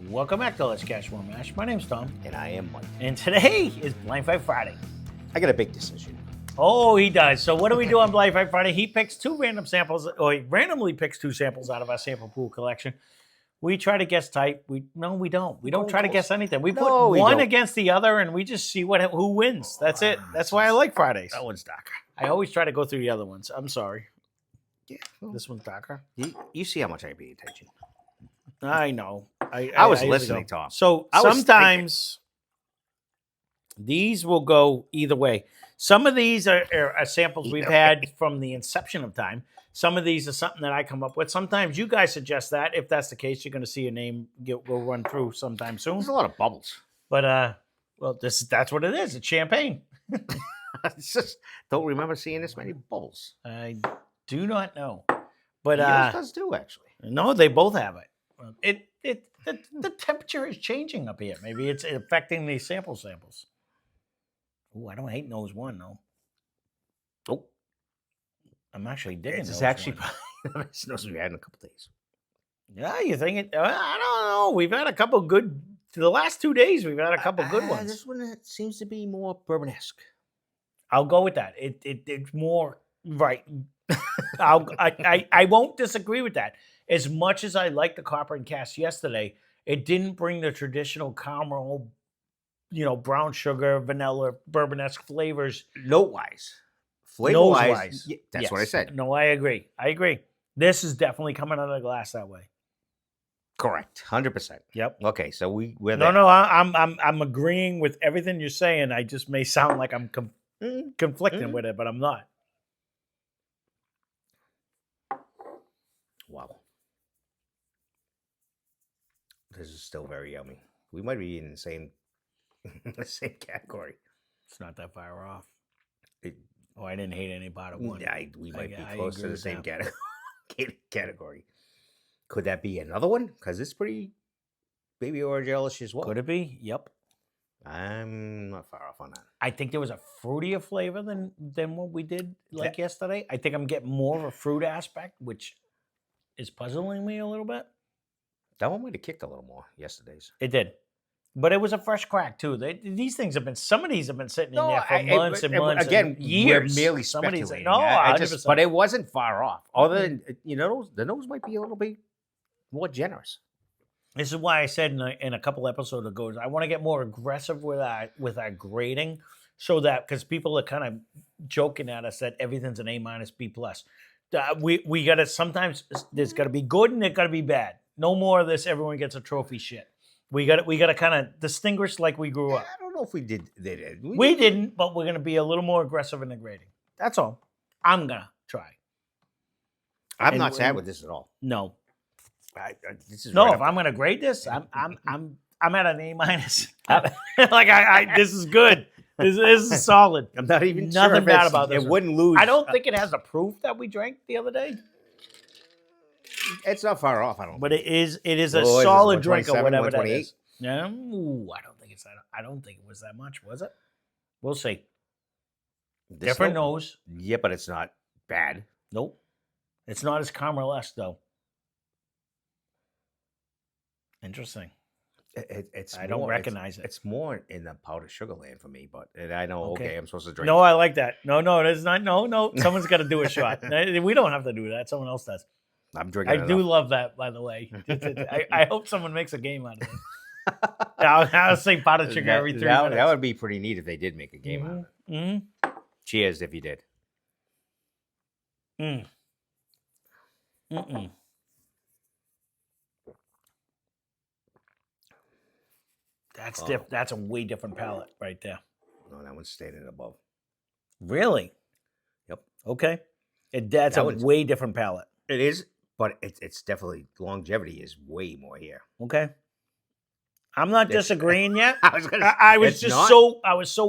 Welcome back to Lesscashmoremash. My name's Tom. And I am Mike. And today is Blind Fight Friday. I got a big decision. Oh, he does. So what do we do on Blind Fight Friday? He picks two random samples, or he randomly picks two samples out of our sample pool collection. We try to guess type. We don't. We don't try to guess anything. We put one against the other, and we just see who wins. That's it. That's why I like Fridays. That one's darker. I always try to go through the other ones. I'm sorry. Yeah. Well, this one's darker. You see how much I pay attention. I know. I was listening, Tom. So sometimes these will go either way. Some of these are samples we've had from the inception of time. Some of these are something that I come up with. Sometimes you guys suggest that. If that's the case, you're going to see a name go run through sometime soon. There's a lot of bubbles. But, well, that's what it is. It's champagne. Don't remember seeing this many bubbles. I do not know. But yours does too, actually. No, they both have it. The temperature is changing up here. Maybe it's affecting the samples. Ooh, I don't hate nose one, though. Oh. I'm actually digging It's actually probably the nose we've had in a couple days. Yeah, you think it? I don't know. We've had a couple good. The last 2 days, we've had a couple good ones. This one seems to be more bourbon-esque. I'll go with that. It's more right. I won't disagree with that. As much as I liked the Copper and Cast yesterday, it didn't bring the traditional caramel, brown sugar, vanilla, bourbon-esque flavors. Note-wise. Flavor-wise. Yeah, that's what I said. No, I agree. This is definitely coming out of the glass that way. Correct. 100%. Yep. Okay, so we're there. No, I'm agreeing with everything you're saying. I just may sound like I'm conflicting with it, but I'm not. Wow. This is still very yummy. We might be in the same category. It's not that far off. I didn't hate any part of one. Yeah, we might be close to the same category. Could that be another one? Because it's pretty baby orange-ish as well. Could it be? Yep. I'm not far off on that. I think there was a fruitier flavor than what we did yesterday. I think I'm getting more of a fruit aspect, which is puzzling me a little bit. That one might have kicked a little more yesterday's. It did. But it was a fresh crack, too. Some of these have been sitting in there for months and months. Again, years. We're merely speculating. But it wasn't far off. Other than, the nose might be a little bit more generous. This is why I said in a couple episodes ago, I want to get more aggressive with our grading, so that, because people are kind of joking at us that everything's an A-, B+. We got to, sometimes there's got to be good and there's got to be bad. No more of this, everyone gets a trophy shit. We got to kind of distinguish like we grew up. I don't know if we did. We didn't, but we're going to be a little more aggressive in the grading. That's all. I'm going to try. I'm not sad with this at all. No. This is if I'm going to grade this, I'm at an A-. This is good. This is solid. I'm not even nothing sure bad about this. It wouldn't lose. I don't think it has the proof that we drank the other day. It's not far off, I don't. But it is a solid drink or whatever that is. Yeah, I don't think it's that. I don't think it was that much, was it? We'll see. Different nose. Yeah, but it's not bad. Nope. It's not as caramel-esque, though. Interesting. I don't recognize it. It's more in the powdered sugar land for me, but I know. Okay, I'm supposed to drink. No, I like that. No, it's not. No. Someone's got to do a shot. We don't have to do that. Someone else does. I'm drinking. I do love that, by the way. I hope someone makes a game out of it. I'll say powdered sugar every 3 minutes. That would be pretty neat if they did make a game out of it. Mm-hmm. Cheers if you did. That's a way different palate right there. No, that one's standing above. Really? Yep. Okay. That's a way different palate. It is, but it's definitely, longevity is way more here. Okay. I'm not disagreeing yet. I was so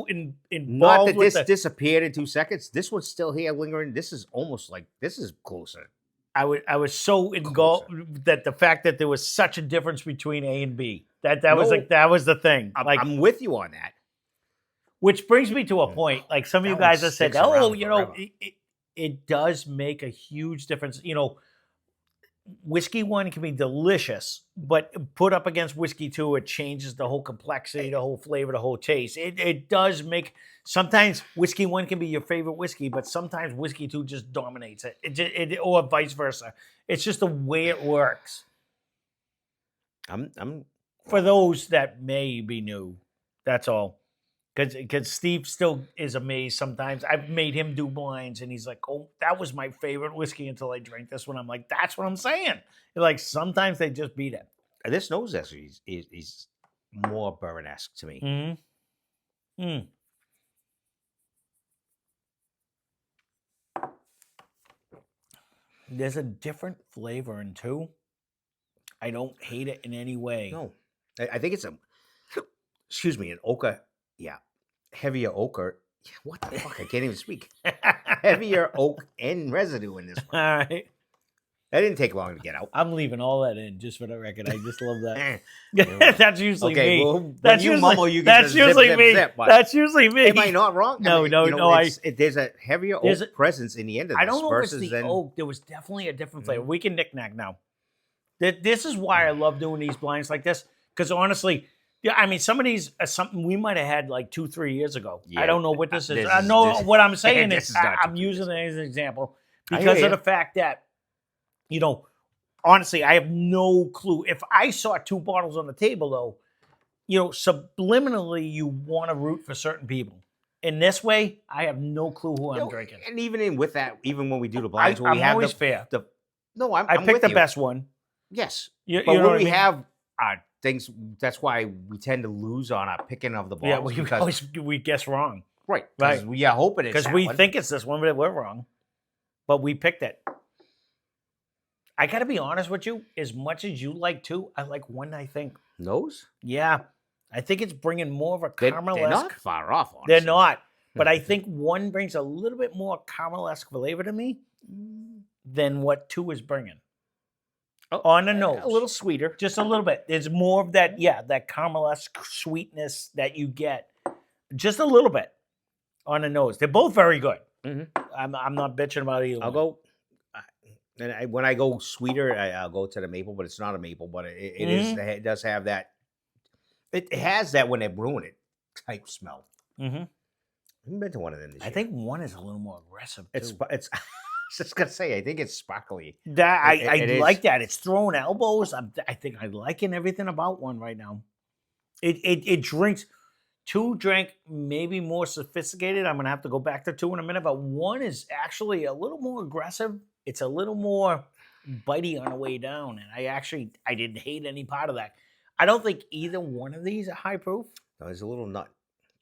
involved. Not that this disappeared in 2 seconds. This one's still here lingering. This is almost like, this is closer. I was so engulfed that the fact that there was such a difference between A and B. That was the thing. I'm with you on that. Which brings me to a point. Like some of you guys have said, it does make a huge difference. Whiskey 1 can be delicious, but put up against Whiskey 2, it changes the whole complexity, the whole flavor, the whole taste. It does make, sometimes Whiskey 1 can be your favorite whiskey, but sometimes Whiskey 2 just dominates it. Or vice versa. It's just the way it works. I'm For those that may be new, that's all. Because Steve still is amazed sometimes. I've made him do blinds, and he's like, "Oh, that was my favorite whiskey until I drank this one." I'm like, "That's what I'm saying." Like sometimes they just beat it. this nose actually is more bourbon-esque to me. Mm-hmm. Mm. There's a different flavor in 2. I don't hate it in any way. No, I think it's excuse me, an ochre. Yeah, heavier ochre. Yeah, what the fuck? I can't even speak. Heavier oak and residue in this one. All right. That didn't take long to get out. I'm leaving all that in just for the record. I just love that. Yeah. That's usually Okay, me. well, That's when you usually, mumble, you get that's the zip, usually zip, me. zip, but That's usually me. am I not wrong? No, there's a heavier there's oak presence in the end of this. I don't know if it's versus the then, oak. There was definitely a different flavor. We can knick-knack now. This is why I love doing these blinds like this. Because honestly, yeah, I mean, some of these are something we might have had like 2-3 years ago. Yeah, I don't know what this is. this I is- know this- what I'm saying this is is not I'm 2-3 years using it as an example I because hear of ya. the fact that, honestly, I have no clue. If I saw 2 bottles on the table, though, subliminally, you want to root for certain people. In this way, I have no clue who I'm drinking. And even with that, even when we do the blinds, I'm always fair. No, I I'm picked with the you. best one. Yes, You but know when what I we mean? have things, that's why we tend to lose on our picking of the bottles. Yeah, we guess wrong. Right. Right. We are hoping it's Because that we one. think it's this one, but we're wrong. But we picked it. I got to be honest with you. As much as you like 2, I like 1, I think. Nose? Yeah. I think it's bringing more of a They're caramel-esque. not far off, honestly. They're not. But I think 1 brings a little bit more caramel-esque flavor to me than what 2 is bringing. On the nose. A little sweeter. Just a little bit. There's more of that, that caramel-esque sweetness that you get. Just a little bit on the nose. They're both very good. Mm-hmm. I'm not bitching about either I'll one. go. And when I go sweeter, I'll go to the maple, but it's not a maple, but it is. It does have that. It has that when they're brewing it type smell. Mm-hmm. I haven't been to one of them this year. I think 1 is a little more aggressive, too. It's. I was just gonna say, I think it's sparkly. That I it like is. that. It's throwing elbows. I think I'm liking everything about 1 right now. It drinks. 2 drank maybe more sophisticated. I'm gonna have to go back to 2 in a minute, but 1 is actually a little more aggressive. It's a little more bitey on the way down, and I didn't hate any part of that. I don't think either one of these are high proof. No, there's a little nut.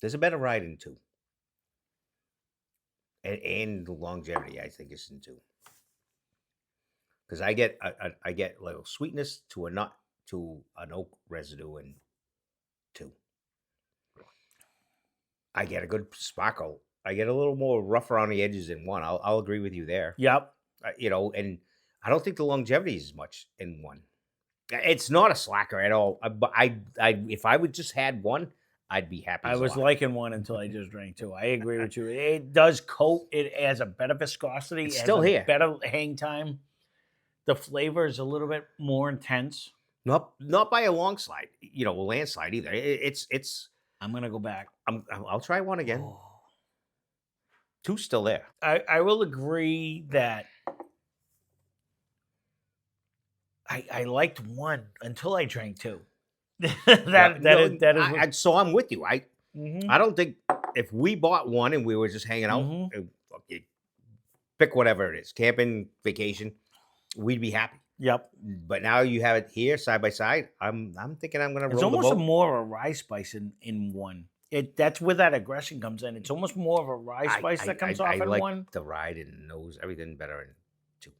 There's a better ride in 2. And the longevity, I think, is in 2. Because I get a little sweetness to a nut to an oak residue in 2. I get a good sparkle. I get a little more rough around the edges in 1. I'll agree with you there. Yep. And I don't think the longevity is much in 1. It's not a slacker at all. But I if I would just had 1, I'd be happy. I was liking 1 until I just drank 2. I agree with you. It does coat. It has a better viscosity. It's it has still a here. Better hang time. The flavor is a little bit more intense. Not by a long slide, a landslide either. It's. I'm gonna go back. I'll try 1 again. Oh. 2's still there. I will agree that I liked 1 until I drank 2. that is. So I'm with you. Mhm. I don't think if we bought 1 and we were just hanging out, pick whatever it is, camping, vacation, we'd be happy. Yep. But now you have it here side by side. I'm thinking I'm gonna roll It's the almost boat. more of a rye spice in 1. That's where that aggression comes in. It's almost more of a rye spice that comes off in like 1. the ride and nose everything better in 2.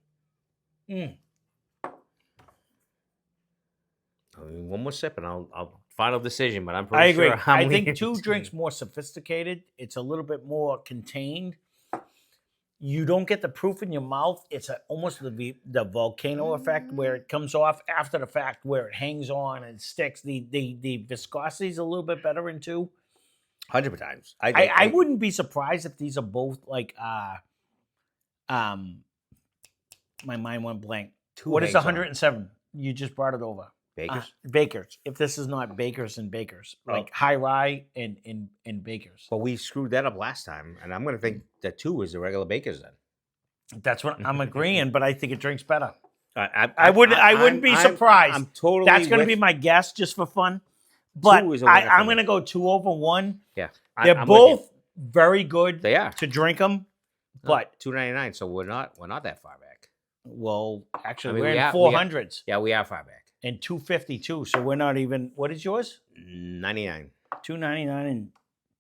I mean, 1 more sip and I'll final decision. But I'm pretty I agree. sure I think 2 drinks more sophisticated. It's a little bit more contained. You don't get the proof in your mouth. It's almost the volcano effect where it comes off after the fact, where it hangs on and sticks. The viscosity is a little bit better in 2. 100 times. I wouldn't be surprised if these are both like my mind went blank. What is hangs on. 107? You just brought it over. Bakers. Bakers. If this is not Bakers and Bakers, like high rye and Bakers. But we screwed that up last time, and I'm going to think that 2 is the regular Bakers then. That's what I'm agreeing, but I think it drinks better. I wouldn't be surprised. I'm totally. That's going to be my guess just for fun. But 2 is a winner for I'm me. going to go 2 over 1. Yeah, They're I'm with both very good They are. to drink them, but $2.99, so we're not that far back. well, actually, I mean, we're we in are- 400s Yeah, we are far back. and 252, so we're not even. What is yours? 99. 299 and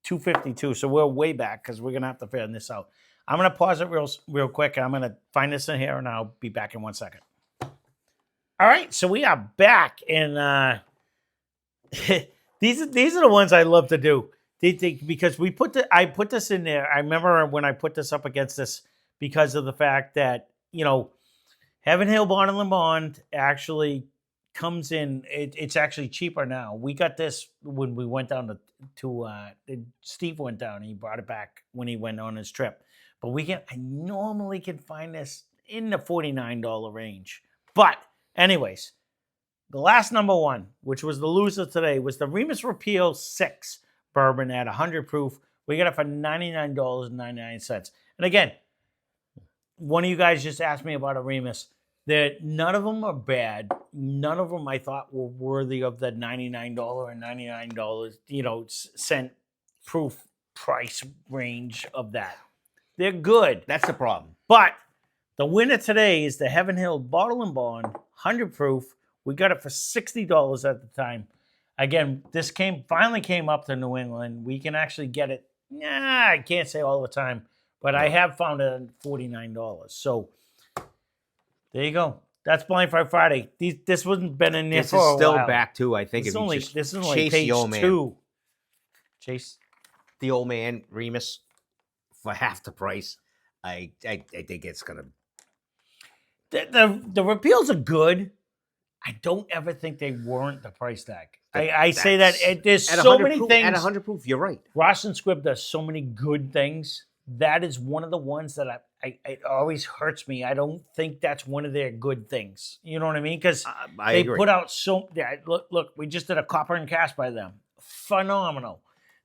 252. So we're way back because we're gonna have to figure this out. I'm gonna pause it real quick, and I'm gonna find this in here, and I'll be back in 1 second. All right, so we are back, and these are the ones I love to do. Because I put this in there. I remember when I put this up against this because of the fact that Heaven Hill Bottle and Bond actually comes in. It's actually cheaper now. We got this when we went down to Steve went down. And he brought it back when he went on his trip. But I normally can find this in the $49 range. But anyways, the last number 1, which was the loser today, was the Remus Repeal VI bourbon at 100 proof. We got it for $99.99. And again, one of you guys just asked me about a Remus. None of them are bad. None of them I thought were worthy of the $99 and $99, cent proof price range of that. They're good. That's the problem. But the winner today is the Heaven Hill Bottle and Bond 100 proof. We got it for $60 at the time. Again, this finally came up to New England. We can actually get it. I can't say all the time, but I have found it at $49. So there you go. That's Blind Friday. This wasn't been in there This for is a still while. back too. I think This if you is just only chase page the old man, 2. Chase. the old man Remus for half the price. I think it's gonna. The repeals are good. I don't ever think they warrant the price tag. I say that there's At so 100 many proof, things. At 100 proof, you're right. Ross and Squibb does so many good things. That is one of the ones that it always hurts me. I don't think that's one of their good things. You know what I mean? Because they agree. put out look, we just did a copper and cast by them. Phenomenal.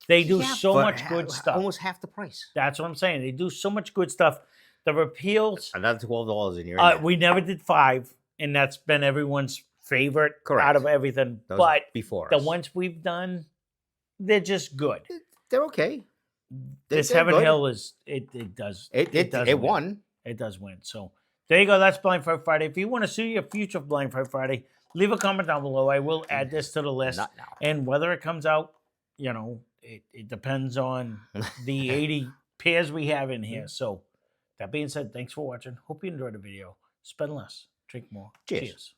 They do so much good stuff. Almost half the price. That's what I'm saying. They do so much good stuff. The repeals. Another $12 in your. We never did 5, and that's been everyone's favorite out of everything. Those but before the us. ones we've done, they're just good. They're okay. This They're Heaven good. Hill it does It win. won. It does win. So there you go. That's Blind Friday. If you want to see a future Blind Friday, leave a comment down below. I will add this to the list. Not now. And whether it comes out, it depends on the 80 pairs we have in here. So that being said, thanks for watching. Hope you enjoyed the video. Spend less, drink more. Cheers. Cheers.